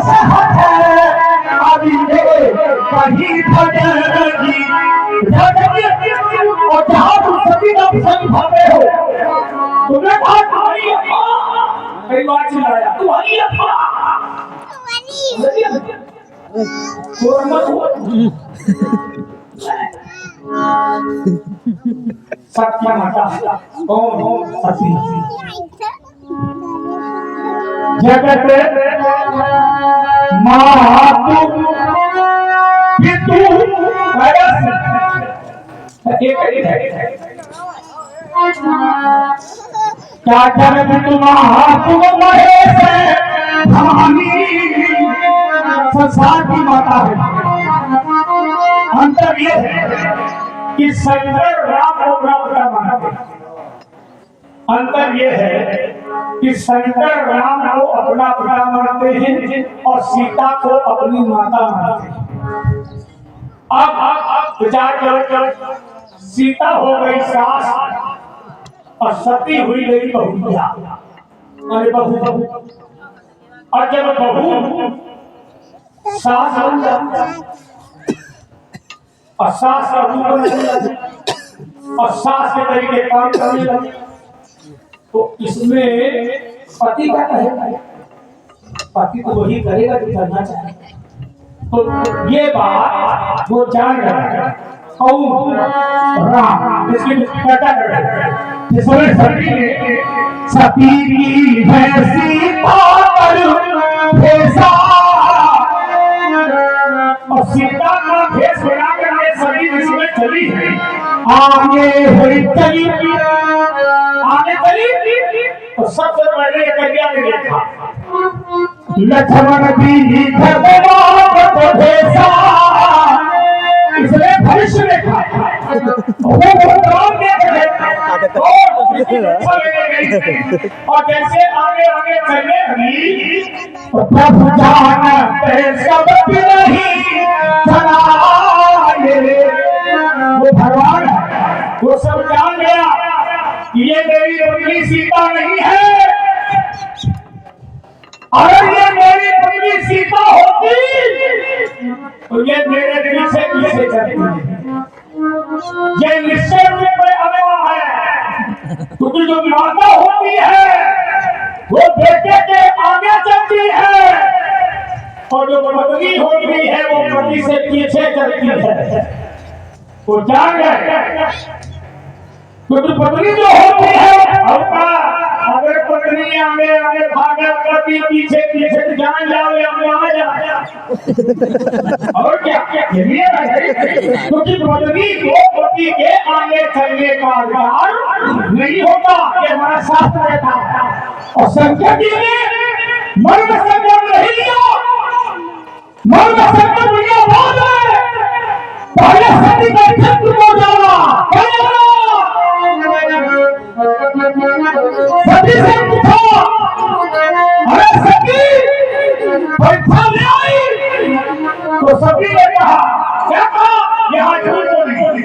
से हटे अभी कहीं भजेगी और जहाँ तुम सभी का पसंद भावे हो तुमने कहा तुम्हारी कई बार चिल्लाया तुम्हारी सत्य माता कौन सती जगत मातु पितु क्या जगत मातु महेश भवानी संसार की माता है। अंतर यह है कि शंकर राम को राम का मानते हैं। अंतर यह है कि शंकर राम को अपना पिता मानते हैं और सीता को अपनी माता मानते हैं। अब विचार करो, सीता हो गई सास और सती हुई गई बहुरिया। अरे बहू, और जब बहू सास बन जाती और सास का रूप बन जाती और सास के तरीके काम करने लगी तो इसमें पति का कहेगा, पति तो वही करेगा जो करना चाहे। तो ये बात वो जान रहा है कौन राम, इसकी चर्चा कर रहे हैं। जिसमें सती की है सीता भेसा और सीता का भेष बना कर सभी जिसमें चली है आगे हुई चली तो सबसे पहले कन्या ने देखा लक्ष्मण भी भेसा, इसलिए भविष्य देखा और जैसे आगे आगे चले भी प्रभु जानते सब नहीं वो भगवान वो सब जान गया ये मेरी पत्नी सीता नहीं है। अगर ये मेरी पत्नी सीता होती तो ये मेरे पीछे पीछे चलती है। ये निश्चय रूप में अगवा है क्योंकि जो माता होती है वो बेटे के आगे चलती है और जो पत्नी होती है वो पति से पीछे चलती है। वो जान गए क्योंकि पत्नी जो होती है अगर पत्नी आगे आगे भागे पति पीछे पीछे जान जाओ या आ जा और क्या क्योंकि पत्नी को पति के आगे चलने का अधिकार नहीं होता। ये हमारा शास्त्र था और शंकर जी ने मर्द संकट नहीं लिया, मर्द संकट लिया बाद में पहले सती का क्षेत्र को जाना सती से पूछा अरे सती परीक्षा ले आई तो सती ने कहा क्या कहा यहाँ झूठ बोली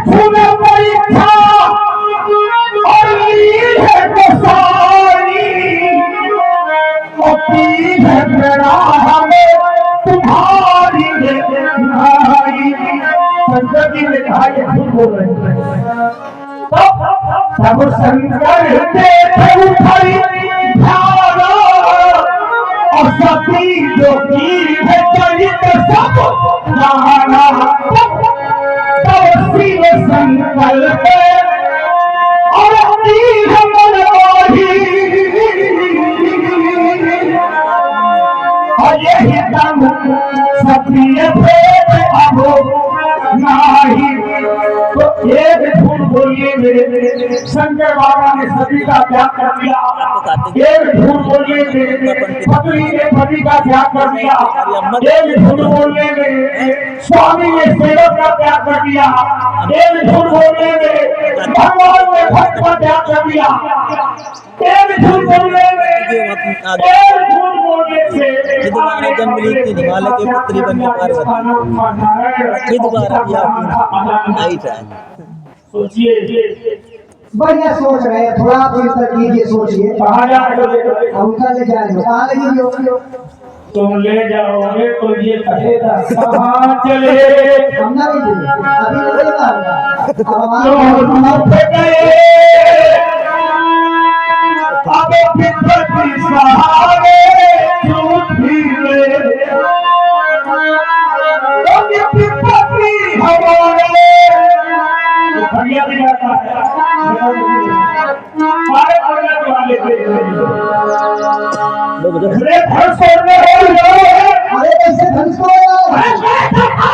छूने परीक्षा और लील है तो सारी और पीठ है मेरा हमें तुम्हारी शंकर जी ने कहा ये झूठ बोल रहे हैं। तब शंकर देख उठाई और सती जो की है चरित सब जाना तब शिव संकल्प और तीर मनवाही और यही दम सत्य भेद अब नाही। तो एक झूठ बोलिए मेरे शंकर बाबा ने सभी का त्याग कर दिया, एक झूठ बोलिए मेरे पत्नी ने पति का त्याग कर दिया, एक झूठ बोलने में स्वामी ने सेवक का त्याग कर दिया, एक झूठ बोलने में भगवान ने भक्त का त्याग कर दिया, एक झूठ बोलने में एक झूठ बोलने से जन्म ली थी हिमालय के पुत्री बन के पार्वती दोबारा आई था। सोचिए बढ़िया सोच रहे हैं, थोड़ा देर तक कीजिए, सोचिए। कहाँ जा रहे हो? उनका ले जाएंगे, कहाँ लगेंगे? तुम ले जाओगे तो ये कहेगा कहाँ चले हम ना नहीं देंगे अभी नहीं देगा अब हमारे तुम मत गए अब विपत्ति सहारे क्यों फिरे तुम ये विपत्ति हमारे भैया भी जाता है सारे पढ़ने वाले थे अरे घर छोड़ने अरे कैसे धनुष को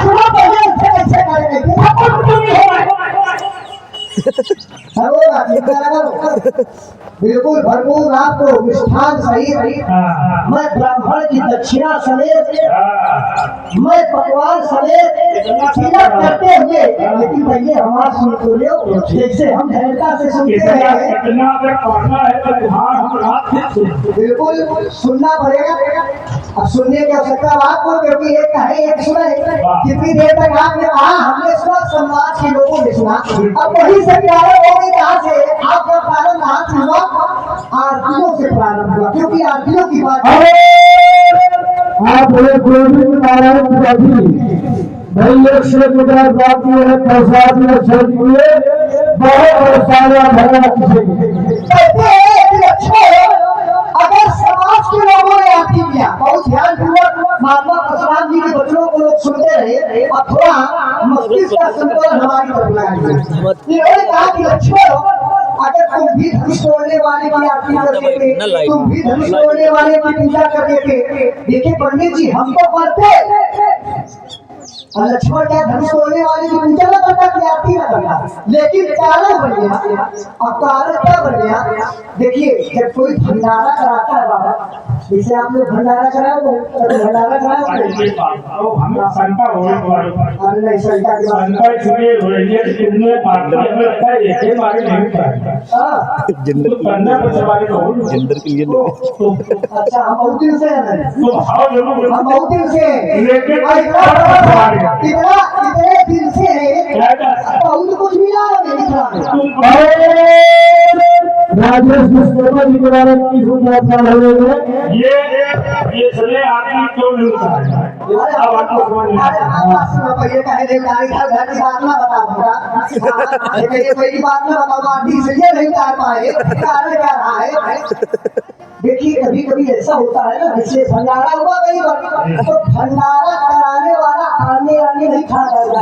सुनो पहले अच्छे अच्छे करेंगे बिल्कुल भरपूर आपको मिष्ठान सही मैं ब्राह्मण की दक्षिणा समेत मैं पकवान समेत तिलक करते हुए लेकिन पहले हमारा सुन तो लो जैसे हम धैर्यता से सुनते हैं इतना अगर पढ़ना है तो ध्यान हम रात से सुन बिल्कुल सुनना पड़ेगा अब सुनने की आवश्यकता आपको क्योंकि एक कहे एक सुने जितनी देर तक आपने कहा हमने सुना समाज के लोगों ने सुना अब वही से प्रारंभ हो गई कहाँ से आपका प्रारंभ कहाँ से हुआ आरतियों से प्रारंभ हुआ क्योंकि आरतियों की बात आप गोविंद नारायण जी भाई एक से गुजरात बाकी है प्रसाद में चल हुए बहुत सारा भरा कहते हैं कि अच्छा अगर समाज के लोगों ने आरती किया बहुत ध्यान पूर्वक महात्मा परशुराम जी के बच्चों को लोग सुनते रहे और थोड़ा मस्तिष्क का संतुलन हमारी तरफ लगाएंगे इन्होंने कहा कि लक्ष्मण अगर तुम भी धनुष तोड़ने वाले की आरती कर देते तुम भी धनुष तोड़ने वाले की पूजा कर देते देखिए पंडित जी हम तो करते और लक्ष्मण क्या धनुष तोड़ने वाले की पूजा न करता कि आरती न करता लेकिन कारण बन गया और कारण क्या बन गया देखिए जब कोई भंडारा कराता है बाबा जैसे आपने भंडारा कराया भंडारा कराया हम शंका हो अरे नहीं संख्या की बात शंका इसलिए हो रही है कि इनमें पार्टी में लगता है एक ही बारे नहीं होता जेंडर करना कुछ बारे तो जेंडर के लिए अच्छा हम बहुत दिन से हैं तो भाव जरूर हम बहुत दिन से हैं। लेकिन इतना इतने दिन से हैं बहुत कुछ मिला है मिथिला में राजेश विश्वकर्मा जी के बारे में ये सभी आदमी क्यों मिलता है अब आपको समझ में पहले कहे थे घर की बात ना बताऊंगा ये कोई बात ना बताऊंगा आंटी से ये नहीं उतार पाए कारण क्या रहा है देखिए कभी कभी ऐसा होता है ना जैसे भंडारा हुआ कहीं पर तो भंडारा कराने वाला आने आने नहीं खा जाता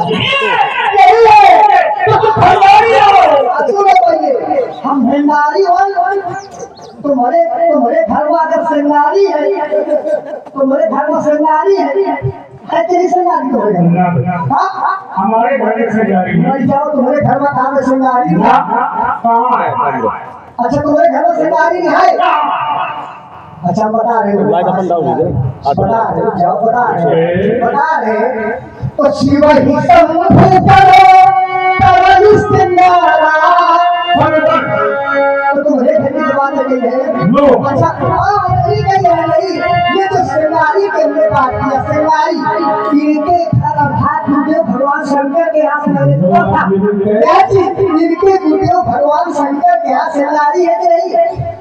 हम भंडारी तुम्हारे घर में अगर संगारी है तुम्हारे घर में संगारी है तेरी संगारी तो हमारे घर से जा रही है जाओ तुम्हारे घर में काम संगारी कहाँ है अच्छा तुम्हारे घर में संगारी है अच्छा बता रहे हो बता रहे जाओ बता रहे तो शिव ही शंभु करो तो तुम्हारे घर की बात नहीं है अच्छा नहीं ये तो श्रृंगारी के हमने बात किया श्रृंगारी इनके घर अर्थात गुरुदेव भगवान शंकर के यहाँ से मैंने सुना था इनके गुरुदेव भगवान शंकर के यहाँ श्रृंगारी है कि नहीं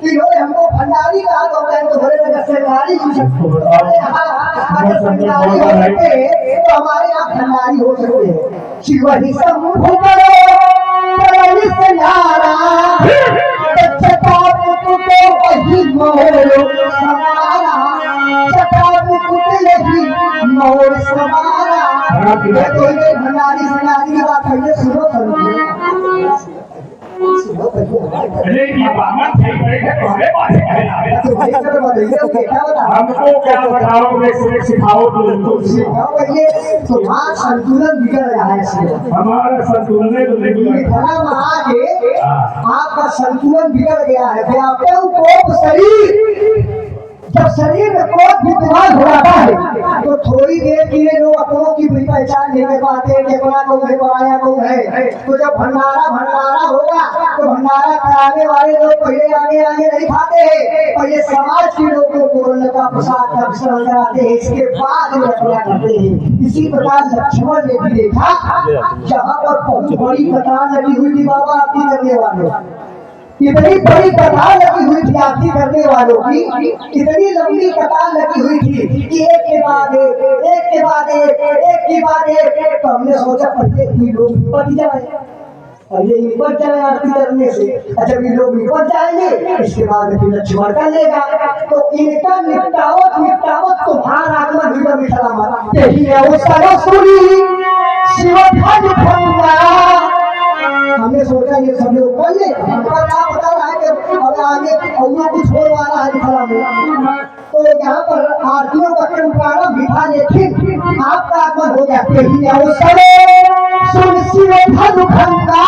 इन्होंने हमको भंडारी कहा तो तुम्हारे जगह श्रृंगारी अगर श्रृंगारी हो सकते तो हमारे यहाँ भंडारी हो सकते हैं शिव ही शंभु करो वही मोर समारा भंडारी संगारी की बात पहले सुनो हमको क्या बताओगे सिखाओ तुम्हारा संतुलन बिगड़ रहा है हमारा संतुलन तो नहीं आपका संतुलन बिगड़ गया है व्यापक कोप शरीर जब शरीर में कोप विद्यमान हो जाता है तो थोड़ी देर के लिए लोग अपनों की भी पहचान नहीं कर पाते कि अपना कौन है पराया कौन है तो जब भंडारा होगा तो भंडारा कराने वाले लोग पहले आगे नहीं खाते हैं पहले समाज के लोगों को अन्न का प्रसाद का वितरण कराते हैं इसके बाद रचना करते हैं इसी प्रकार लक्ष्मण ने भी देखा जहाँ पर बहुत बड़ी कतार लगी हुई थी बाबा आरती करने वाले इतनी बड़ी कतार लगी हुई थी आरती करने वालों की, इतनी लंबी कतार लगी हुई थी कि एक के बाद एक, एक के बाद एक, एक के बाद एक। तो हमने सोचा पहले ये लोग निपट जाए, और ये निपट जाए आरती करने से। जब ये लोग निपट जाएंगे इसके बाद फिर लक्ष्मण का लेगा। तो इनका निपटावत निपटावत तुम्हारा आगमन हुआ मिथिला माता। यही है वो सरस्वती शिव भज भंगा। हमने सोचा ये सब लोग कर ले, हमका क्या पता रहा है कि अब आगे और कुछ हो वाला है मिथिला में। तो यहाँ पर आरतियों का क्रम प्रारंभ था, लेकिन आपका आगमन हो गया। यही है वो सुन शिव भज भंगा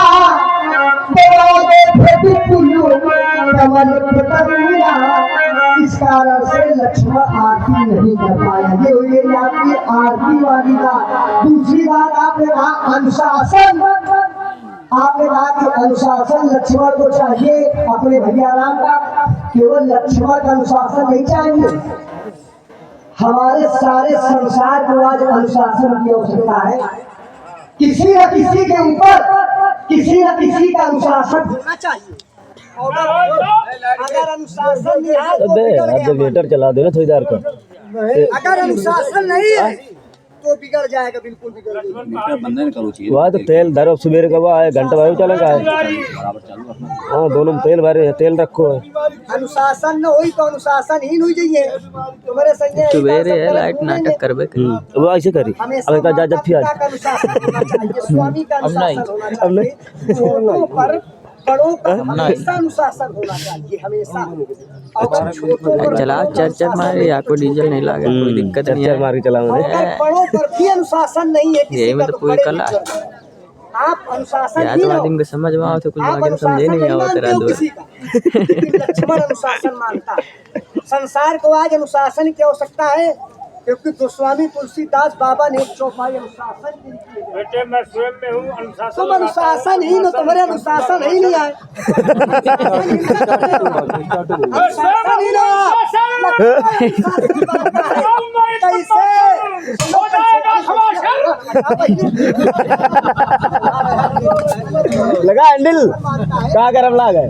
इस कारण से लक्ष्मण आरती नहीं कर पाया। ये हुई आपकी आरती वाली बात। दूसरी बात आपने कहा अनुशासन। आपने कहा कि अनुशासन लक्ष्मण को चाहिए अपने भैया राम का, केवल लक्ष्मण का अनुशासन नहीं चाहिए, हमारे सारे संसार को आज अनुशासन की आवश्यकता है। किसी न किसी के ऊपर किसी न किसी का अनुशासन होना चाहिए। अगर अनुशासन नहीं है तो बिगड़ गया। चला दो ना थोड़ी देर का। अगर अनुशासन नहीं है तो बिगड़ जाएगा, बिल्कुल बिगड़ जाएगा। वहाँ तो तेल धरो सुबह का वो है, घंटा भाई चलेगा। हाँ दोनों में तेल भरे, तेल रखो। अनुशासन न हुई तो अनुशासनहीन हुई जाइए। तुम्हारे संजय सुबेरे है लाइट नाटक करबे वो ऐसे करी। अब का जब फिर स्वामी का अनुशासन होना चाहिए। छोटों पर बड़ों का हमेशा अनुशासन होना चाहिए, हमेशा। और छोटों पर चला चर्चा मारे या कोई डीजल नहीं लागे, कोई दिक्कत नहीं है। मार के चला बड़ों पर भी अनुशासन नहीं है किसी यही में का। तो पूरी कला है। आप अनुशासन या तो आदमी को समझ में आओ तो कुछ आगे समझे नहीं आओ तेरा दो। लक्ष्मण अनुशासन मानता है। संसार को आज अनुशासन की आवश्यकता है, क्योंकि गोस्वामी तुलसीदास बाबा ने एक चौपाई अनुशासन की लिखी है। बेटे मैं स्वयं में हूँ अनुशासन। तुम अनुशासन ही न, तुम्हारे अनुशासन ही नहीं आए। अनुशासन ही ना लगा हैंडल कहाँ गरम लगा